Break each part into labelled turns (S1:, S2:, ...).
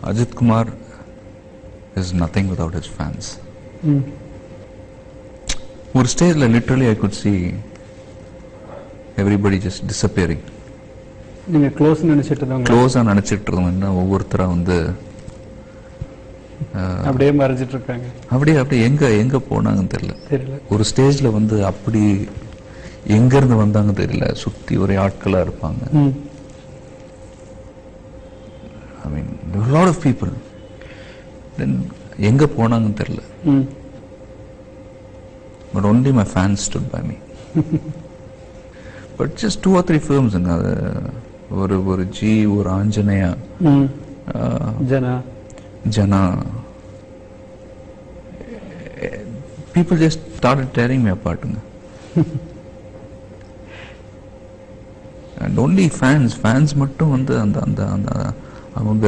S1: Ajit Kumar is nothing without his fans. ஒரு ஸ்டேஜில் literally I could see everybody just disappearing.
S2: நீங்கள் க்ளோஸாக
S1: நினச்சிட்டு இருந்தோம்னா ஒவ்வொருத்தராக வந்து
S2: அப்படியே மறைஞ்சிட்டு இருக்காங்க.
S1: அப்படியே எங்க போனாங்கன்னு தெரியல. ஒரு ஸ்டேஜ்ல வந்து அப்படி எங்க இருந்து வந்தாங்க தெரியல, சுத்தி ஒரே ஆட்களா இருப்பாங்க. I mean there were a lot of people. Then எங்க போனாங்கன்னு தெரியல. But only my fans stood by me. But just 2 or 3 films ஒரு ஜி, ஒரு Anjaneya, Jana. People just started tearing me apart. And only fans மட்டும் வந்து அந்த அவங்க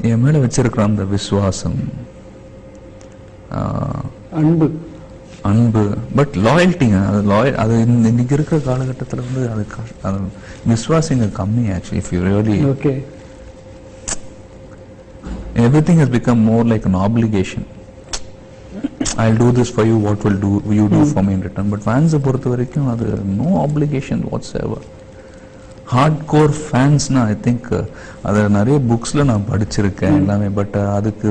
S1: என் மேல வச்சிருக்கிற அந்த விசுவாசம், அன்பு, பட் லாயல்ட்டிங்க, அது இன்னைக்கு இருக்கிற காலகட்டத்தில் வந்து அது விசுவாசிங்க கம்மி. Actually if you really everything has become more like an obligation. I'll do this for you, what will you do for me in return? But fans பொறுத்த வரைக்கும் அது no obligation whatsoever. Hardcore fans na I think அது நிறைய புக்ஸ்ல நான் படிச்சிருக்கேன் எல்லாமே. But அதுக்கு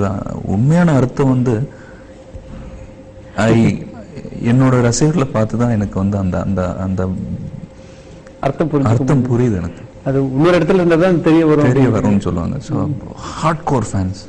S1: உண்மையான அர்த்தம் வந்து என்னோட ரசிகர்களை பார்த்து தான் எனக்கு வந்து அந்த அர்த்தம் புரியுது எனக்கு.
S2: அது இன்னொரு இடத்துல இருந்தா தான் தெரிய வரும்னு
S1: சொல்லுவாங்க. So hard core fans.